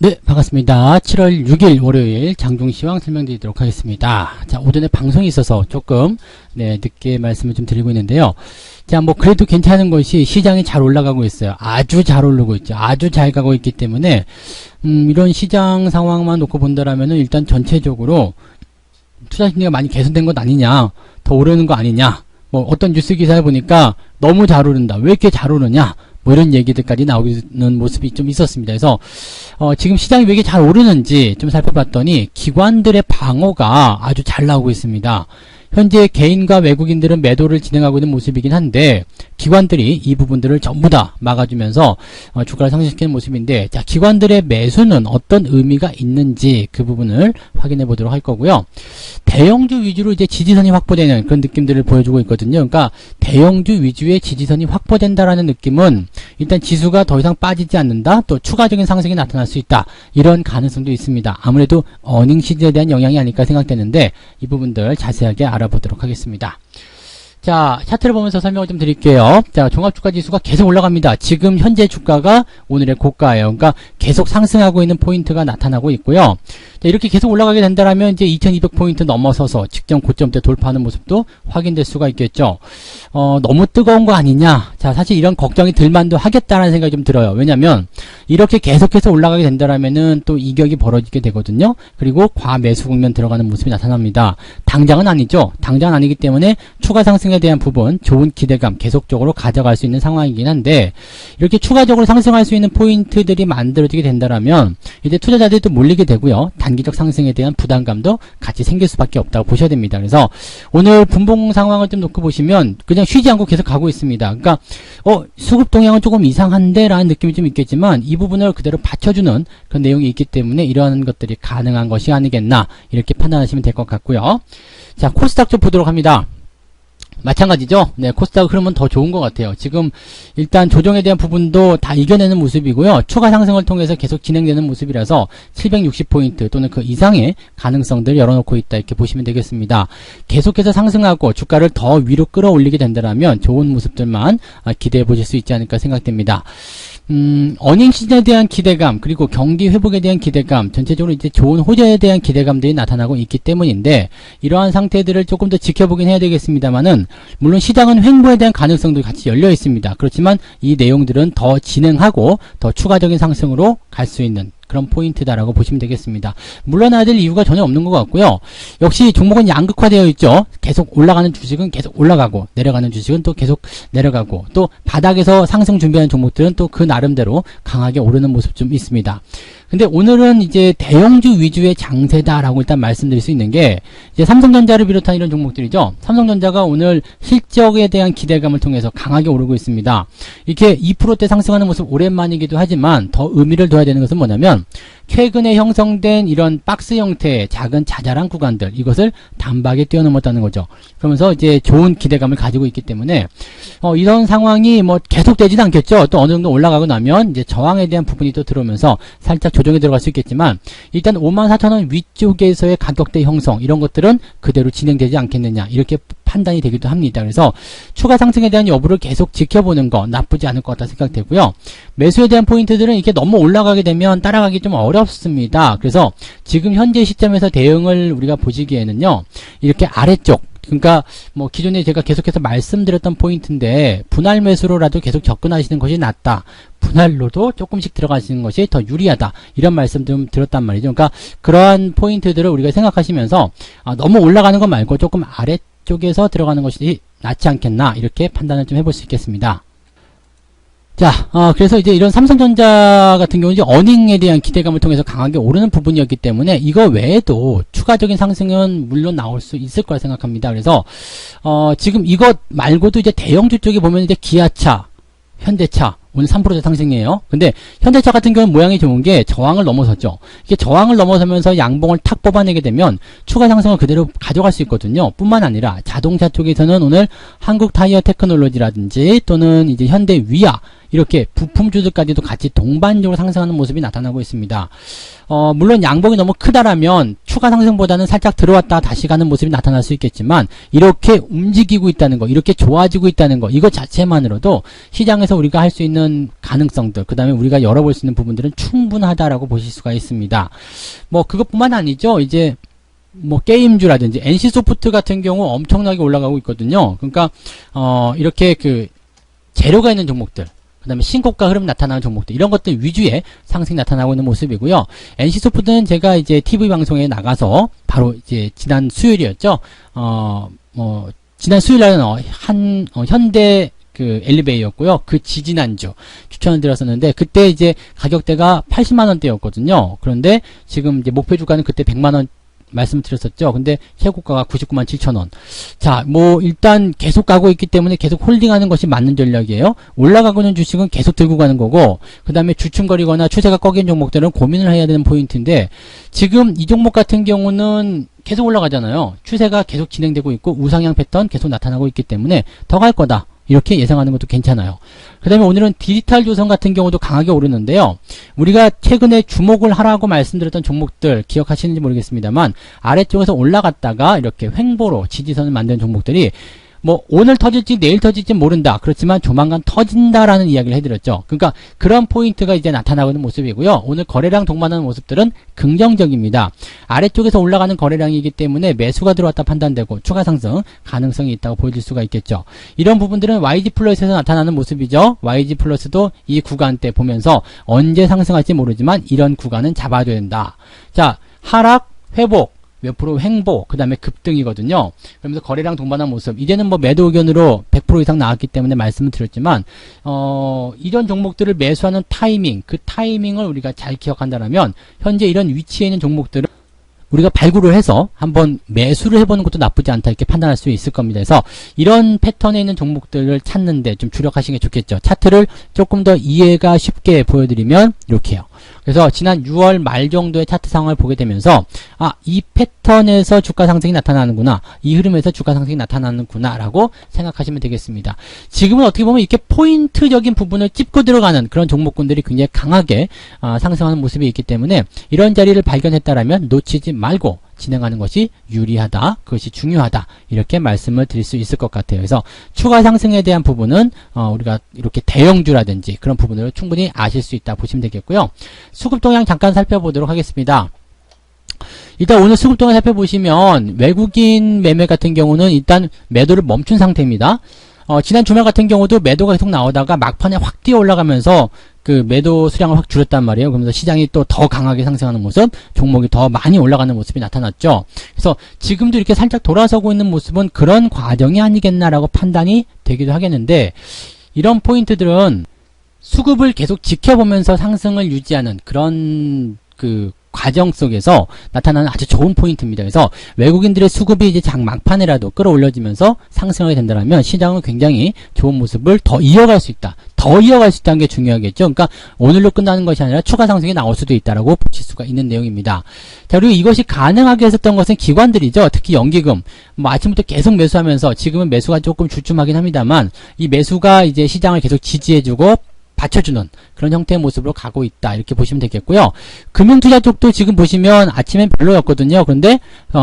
네, 반갑습니다. 7월 6일 월요일 장중시황 설명드리도록 하겠습니다. 자, 오전에 방송이 있어서 조금 늦게 말씀을 좀 드리고 있는데요. 자, 뭐 그래도 괜찮은 것이 시장이 잘 올라가고 있어요. 아주 잘 오르고 있죠. 아주 잘 가고 있기 때문에 이런 시장 상황만 놓고 본다라면은 일단 전체적으로 투자 심리가 많이 개선된 것 아니냐, 더 오르는 거 아니냐, 뭐 어떤 뉴스 기사에 보니까 너무 잘 오른다, 왜 이렇게 잘 오르냐, 뭐 이런 얘기들까지 나오는 모습이 좀 있었습니다. 그래서 지금 시장이 왜 이렇게 잘 오르는지 좀 살펴봤더니 기관들의 방어가 아주 잘 나오고 있습니다. 현재 개인과 외국인들은 매도를 진행하고 있는 모습이긴 한데 기관들이 이 부분들을 전부 다 막아주면서 주가를 상승시키는 모습인데, 자, 기관들의 매수는 어떤 의미가 있는지 그 부분을 확인해 보도록 할 거고요. 대형주 위주로 이제 지지선이 확보되는 그런 느낌들을 보여주고 있거든요. 그러니까 대형주 위주의 지지선이 확보된다라는 느낌은 일단 지수가 더 이상 빠지지 않는다, 또 추가적인 상승이 나타날 수 있다, 이런 가능성도 있습니다. 아무래도 어닝 시즌에 대한 영향이 아닐까 생각되는데 이 부분들 자세하게 알아보도록 하겠습니다. 자, 차트를 보면서 설명을 좀 드릴게요. 자, 종합주가지수가 계속 올라갑니다. 지금 현재 주가가 오늘의 고가예요. 그러니까 계속 상승하고 있는 포인트가 나타나고 있고요. 자, 이렇게 계속 올라가게 된다면 이제 2200포인트 넘어서서 직전 고점대 돌파하는 모습도 확인될 수가 있겠죠. 너무 뜨거운 거 아니냐? 자, 사실 이런 걱정이 들만도 하겠다라는 생각이 좀 들어요. 왜냐면 이렇게 계속해서 올라가게 된다면은 또 이격이 벌어지게 되거든요. 그리고 과매수 국면 들어가는 모습이 나타납니다. 당장은 아니죠. 당장은 아니기 때문에 추가 상승에 대한 부분, 좋은 기대감 계속적으로 가져갈 수 있는 상황이긴 한데, 이렇게 추가적으로 상승할 수 있는 포인트들이 만들어지게 된다면 이제 투자자들도 몰리게 되고요. 단기적 상승에 대한 부담감도 같이 생길 수밖에 없다고 보셔야 됩니다. 그래서 오늘 분봉 상황을 좀 놓고 보시면 그냥 쉬지 않고 계속 가고 있습니다. 그러니까 수급 동향은 조금 이상한데 라는 느낌이 좀 있겠지만 이 부분을 그대로 받쳐주는 그런 내용이 있기 때문에 이러한 것들이 가능한 것이 아니겠나, 이렇게 판단하시면 될 것 같고요. 자, 코스닥 좀 보도록 합니다. 마찬가지죠. 네, 코스닥 흐름은 더 좋은 것 같아요. 지금 일단 조정에 대한 부분도 다 이겨내는 모습이고요. 추가 상승을 통해서 계속 진행되는 모습이라서 760포인트 또는 그 이상의 가능성들 열어놓고 있다, 이렇게 보시면 되겠습니다. 계속해서 상승하고 주가를 더 위로 끌어올리게 된다면 좋은 모습들만 기대해 보실 수 있지 않을까 생각됩니다. 어닝 시즌에 대한 기대감, 그리고 경기 회복에 대한 기대감, 전체적으로 이제 좋은 호재에 대한 기대감들이 나타나고 있기 때문인데, 이러한 상태들을 조금 더 지켜보긴 해야 되겠습니다만은, 물론 시장은 횡보에 대한 가능성도 같이 열려 있습니다. 그렇지만 이 내용들은 더 진행하고 더 추가적인 상승으로 갈 수 있는 그런 포인트다라고 보시면 되겠습니다. 물러나야 될 이유가 전혀 없는 것 같고요. 역시 종목은 양극화되어 있죠. 계속 올라가는 주식은 계속 올라가고, 내려가는 주식은 또 계속 내려가고, 또 바닥에서 상승 준비하는 종목들은 또 그 나름대로 강하게 오르는 모습 좀 있습니다. 근데 오늘은 이제 대형주 위주의 장세다라고 일단 말씀드릴 수 있는 게, 이제 삼성전자를 비롯한 이런 종목들이죠. 삼성전자가 오늘 실적에 대한 기대감을 통해서 강하게 오르고 있습니다. 이렇게 2%대 상승하는 모습 오랜만이기도 하지만 더 의미를 둬야 되는 것은 뭐냐면, 최근에 형성된 이런 박스 형태의 작은 자잘한 구간들, 이것을 단박에 뛰어넘었다는 거죠. 그러면서 이제 좋은 기대감을 가지고 있기 때문에 이런 상황이 뭐 계속되지는 않겠죠. 또 어느 정도 올라가고 나면 이제 저항에 대한 부분이 또 들어오면서 살짝 조정에 들어갈 수 있겠지만, 일단 54,000원 위쪽에서의 가격대 형성, 이런 것들은 그대로 진행되지 않겠느냐, 이렇게 판단이 되기도 합니다. 그래서 추가 상승에 대한 여부를 계속 지켜보는 거 나쁘지 않을 것 같다 생각되고요. 매수에 대한 포인트들은 이렇게 너무 올라가게 되면 따라가기 좀 어렵습니다. 그래서 지금 현재 시점에서 대응을 우리가 보시기에는요, 이렇게 아래쪽, 그러니까 뭐 기존에 제가 계속해서 말씀드렸던 포인트인데, 분할 매수로라도 계속 접근하시는 것이 낫다, 분할로도 조금씩 들어가시는 것이 더 유리하다, 이런 말씀 좀 들었단 말이죠. 그러니까 그러한 포인트들을 우리가 생각하시면서 너무 올라가는 것 말고 조금 아래쪽에서 들어가는 것이 낫지 않겠나, 이렇게 판단을 좀 해볼 수 있겠습니다. 자, 그래서 이제 이런 삼성전자 같은 경우는 이제 어닝에 대한 기대감을 통해서 강하게 오르는 부분이었기 때문에 이거 외에도 추가적인 상승은 물론 나올 수 있을 거라 생각합니다. 그래서 지금 이것 말고도 이제 대형주 쪽에 보면 이제 기아차, 현대차 오늘 3%대 상승이에요. 근데 현대차 같은 경우는 모양이 좋은 게 저항을 넘어섰죠. 이게 저항을 넘어서면서 양봉을 탁 뽑아내게 되면 추가 상승을 그대로 가져갈 수 있거든요. 뿐만 아니라 자동차 쪽에서는 오늘 한국 타이어 테크놀로지라든지 또는 이제 현대 위아, 이렇게 부품주들까지도 같이 동반적으로 상승하는 모습이 나타나고 있습니다. 물론 양봉이 너무 크다라면 추가 상승보다는 살짝 들어왔다 다시 가는 모습이 나타날 수 있겠지만 이렇게 움직이고 있다는 거, 이렇게 좋아지고 있다는 거, 이것 자체만으로도 시장에서 우리가 할 수 있는 가능성들, 그 다음에 우리가 열어볼 수 있는 부분들은 충분하다라고 보실 수가 있습니다. 뭐 그것뿐만 아니죠. 이제 뭐 게임주라든지 NC소프트 같은 경우 엄청나게 올라가고 있거든요. 그러니까 이렇게 그 재료가 있는 종목들, 그 다음에 신고가 흐름 나타나는 종목들, 이런 것들 위주의 상승이 나타나고 있는 모습이고요. NC소프트는 제가 이제 TV 방송에 나가서 바로 이제 지난 수요일이었죠. 지난 수요일날은 현대 그 엘리베이였고요. 그 지지난주 추천을 드렸었는데 그때 이제 가격대가 80만원대였거든요. 그런데 지금 이제 목표 주가는 그때 100만원 말씀을 드렸었죠. 근데 최고가가 99만 7천원. 자, 뭐 일단 계속 가고 있기 때문에 계속 홀딩하는 것이 맞는 전략이에요. 올라가고 있는 주식은 계속 들고 가는 거고, 그 다음에 주춤거리거나 추세가 꺾인 종목들은 고민을 해야 되는 포인트인데, 지금 이 종목 같은 경우는 계속 올라가잖아요. 추세가 계속 진행되고 있고 우상향 패턴 계속 나타나고 있기 때문에 더 갈 거다, 이렇게 예상하는 것도 괜찮아요. 그 다음에 오늘은 디지털 조선 같은 경우도 강하게 오르는데요. 우리가 최근에 주목을 하라고 말씀드렸던 종목들 기억하시는지 모르겠습니다만 아래쪽에서 올라갔다가 이렇게 횡보로 지지선을 만든 종목들이 뭐 오늘 터질지 내일 터질지 모른다. 그렇지만 조만간 터진다라는 이야기를 해드렸죠. 그러니까 그런 포인트가 이제 나타나고 있는 모습이고요. 오늘 거래량 동반하는 모습들은 긍정적입니다. 아래쪽에서 올라가는 거래량이기 때문에 매수가 들어왔다 판단되고 추가 상승 가능성이 있다고 보여질 수가 있겠죠. 이런 부분들은 YG 플러스에서 나타나는 모습이죠. YG 플러스도 이 구간대 보면서 언제 상승할지 모르지만 이런 구간은 잡아줘야 된다. 자, 하락, 회복, 몇 프로 횡보, 그 다음에 급등이거든요. 그러면서 거래량 동반한 모습, 이제는 뭐 매도 의견으로 100% 이상 나왔기 때문에 말씀을 드렸지만 이런 종목들을 매수하는 타이밍, 그 타이밍을 우리가 잘 기억한다면 현재 이런 위치에 있는 종목들을 우리가 발굴을 해서 한번 매수를 해보는 것도 나쁘지 않다, 이렇게 판단할 수 있을 겁니다. 그래서 이런 패턴에 있는 종목들을 찾는데 좀 주력하시는 게 좋겠죠. 차트를 조금 더 이해가 쉽게 보여드리면 이렇게요. 그래서 지난 6월 말 정도의 차트 상황을 보게 되면서 이 패턴에서 주가 상승이 나타나는구나, 이 흐름에서 주가 상승이 나타나는구나 라고 생각하시면 되겠습니다. 지금은 어떻게 보면 이렇게 포인트적인 부분을 찝고 들어가는 그런 종목군들이 굉장히 강하게 상승하는 모습이 있기 때문에 이런 자리를 발견했다라면 놓치지 말고 진행하는 것이 유리하다, 그것이 중요하다, 이렇게 말씀을 드릴 수 있을 것 같아요. 그래서 추가 상승에 대한 부분은 우리가 이렇게 대형주라든지 그런 부분을 충분히 아실 수 있다 보시면 되겠고요. 수급 동향 잠깐 살펴보도록 하겠습니다. 일단 오늘 수급 동향 살펴보시면 외국인 매매 같은 경우는 일단 매도를 멈춘 상태입니다. 지난 주말 같은 경우도 매도가 계속 나오다가 막판에 확 뛰어 올라가면서 그 매도 수량을 확 줄였단 말이에요. 그러면서 시장이 또 더 강하게 상승하는 모습, 종목이 더 많이 올라가는 모습이 나타났죠. 그래서 지금도 이렇게 살짝 돌아서고 있는 모습은 그런 과정이 아니겠나라고 판단이 되기도 하겠는데, 이런 포인트들은 수급을 계속 지켜보면서 상승을 유지하는 그런 그 과정 속에서 나타나는 아주 좋은 포인트입니다. 그래서 외국인들의 수급이 이제 장 막판이라도 끌어올려지면서 상승하게 된다면 시장은 굉장히 좋은 모습을 더 이어갈 수 있다. 더 이어갈 수 있다는 게 중요하겠죠. 그러니까 오늘로 끝나는 것이 아니라 추가 상승이 나올 수도 있다라고 보실 수가 있는 내용입니다. 자, 그리고 이것이 가능하게 했었던 것은 기관들이죠. 특히 연기금. 뭐 아침부터 계속 매수하면서 지금은 매수가 조금 주춤하긴 합니다만 이 매수가 이제 시장을 계속 지지해주고 받쳐주는 그런 형태의 모습으로 가고 있다, 이렇게 보시면 되겠고요. 금융투자 쪽도 지금 보시면 아침엔 별로였거든요. 그런데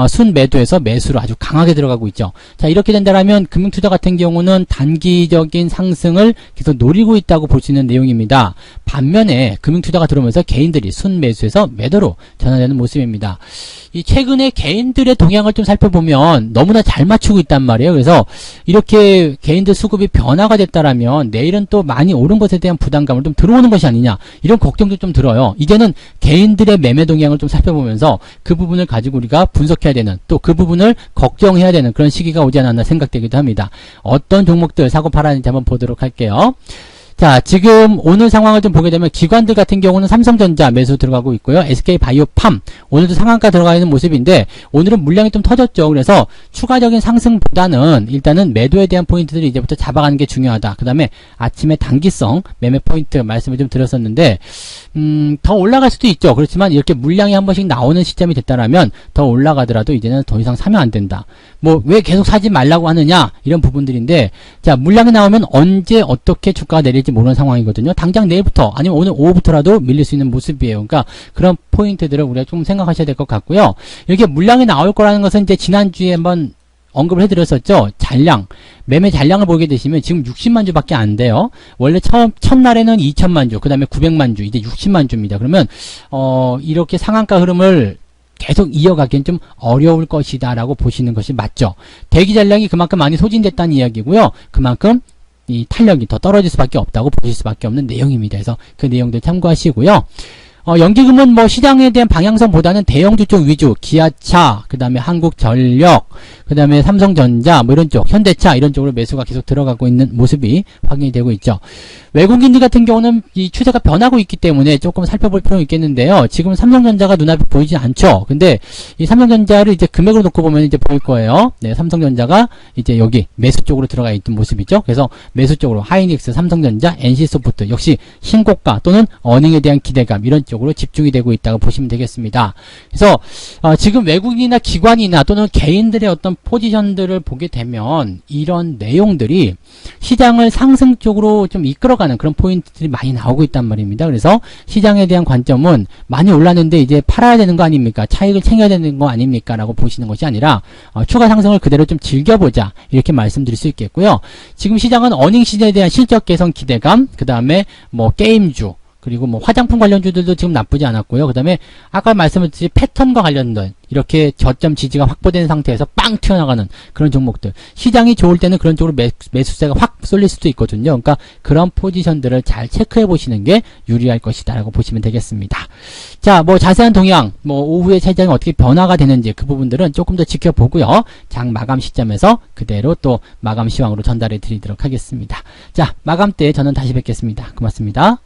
순매도에서 매수로 아주 강하게 들어가고 있죠. 자, 이렇게 된다면 금융투자 같은 경우는 단기적인 상승을 계속 노리고 있다고 볼 수 있는 내용입니다. 반면에 금융투자가 들어오면서 개인들이 순매수에서 매도로 전환되는 모습입니다. 이 최근에 개인들의 동향을 좀 살펴보면 너무나 잘 맞추고 있단 말이에요. 그래서 이렇게 개인들 수급이 변화가 됐다라면 내일은 또 많이 오른 것에 대한 부담감을 좀 들어오는 것이 아니냐, 이런 걱정도 좀 들어요. 이제는 개인들의 매매 동향을 좀 살펴보면서 그 부분을 가지고 우리가 분석해야 되는, 또 그 부분을 걱정해야 되는 그런 시기가 오지 않았나 생각되기도 합니다. 어떤 종목들 사고 팔았는지 한번 보도록 할게요. 자, 지금 오늘 상황을 좀 보게 되면 기관들 같은 경우는 삼성전자 매수 들어가고 있고요. SK바이오팜 오늘도 상한가 들어가 있는 모습인데 오늘은 물량이 좀 터졌죠. 그래서 추가적인 상승보다는 일단은 매도에 대한 포인트들을 이제부터 잡아가는 게 중요하다. 그 다음에 아침에 단기성 매매 포인트 말씀을 좀 드렸었는데 더 올라갈 수도 있죠. 그렇지만 이렇게 물량이 한 번씩 나오는 시점이 됐다라면 더 올라가더라도 이제는 더 이상 사면 안 된다. 뭐 왜 계속 사지 말라고 하느냐, 이런 부분들인데, 자, 물량이 나오면 언제 어떻게 주가가 내릴지 될지 모르는 상황이거든요. 당장 내일부터 아니면 오늘 오후부터라도 밀릴 수 있는 모습이에요. 그러니까 그런 포인트들을 우리가 좀 생각하셔야 될 것 같고요. 이렇게 물량이 나올 거라는 것은 이제 지난주에 한번 언급을 해드렸었죠. 잔량, 매매 잔량을 보게 되시면 지금 60만 주밖에 안 돼요. 원래 첫날에는 2천만 주, 그 다음에 900만 주, 이제 60만 주입니다. 그러면 이렇게 상한가 흐름을 계속 이어가기엔 좀 어려울 것이다 라고 보시는 것이 맞죠. 대기 잔량이 그만큼 많이 소진됐다는 이야기고요. 그만큼 이 탄력이 더 떨어질 수밖에 없다고 보실 수밖에 없는 내용입니다. 그래서 그 내용들 참고하시고요. 연기금은 뭐 시장에 대한 방향성보다는 대형주 쪽 위주, 기아차, 그 다음에 한국전력, 그 다음에 삼성전자, 뭐 이런 쪽, 현대차 이런 쪽으로 매수가 계속 들어가고 있는 모습이 확인이 되고 있죠. 외국인들 같은 경우는 이 추세가 변하고 있기 때문에 조금 살펴볼 필요가 있겠는데요. 지금 삼성전자가 눈앞에 보이지 않죠. 근데 이 삼성전자를 이제 금액으로 놓고 보면 이제 보일 거예요. 네, 삼성전자가 이제 여기 매수 쪽으로 들어가 있던 모습이죠. 그래서 매수 쪽으로 하이닉스, 삼성전자, NC소프트 역시 신고가 또는 어닝에 대한 기대감 이런 쪽으로 집중이 되고 있다고 보시면 되겠습니다. 그래서 지금 외국인이나 기관이나 또는 개인들의 어떤 포지션들을 보게 되면 이런 내용들이 시장을 상승 쪽으로 좀 이끌어가는 그런 포인트들이 많이 나오고 있단 말입니다. 그래서 시장에 대한 관점은 많이 올랐는데 이제 팔아야 되는 거 아닙니까? 차익을 챙겨야 되는 거 아닙니까? 라고 보시는 것이 아니라 추가 상승을 그대로 좀 즐겨보자 이렇게 말씀드릴 수 있겠고요. 지금 시장은 어닝 시즌에 대한 실적 개선 기대감, 그 다음에 뭐 게임주, 그리고 뭐 화장품 관련주들도 지금 나쁘지 않았고요. 그 다음에 아까 말씀드렸듯이 패턴과 관련된 이렇게 저점 지지가 확보된 상태에서 빵 튀어나가는 그런 종목들, 시장이 좋을 때는 그런 쪽으로 매수세가 확 쏠릴 수도 있거든요. 그러니까 그런 포지션들을 잘 체크해 보시는 게 유리할 것이다 라고 보시면 되겠습니다. 자, 뭐 자세한 동향, 뭐 오후에 시장이 어떻게 변화가 되는지 그 부분들은 조금 더 지켜보고요. 장 마감 시점에서 그대로 또 마감 시황으로 전달해 드리도록 하겠습니다. 자, 마감 때 저는 다시 뵙겠습니다. 고맙습니다.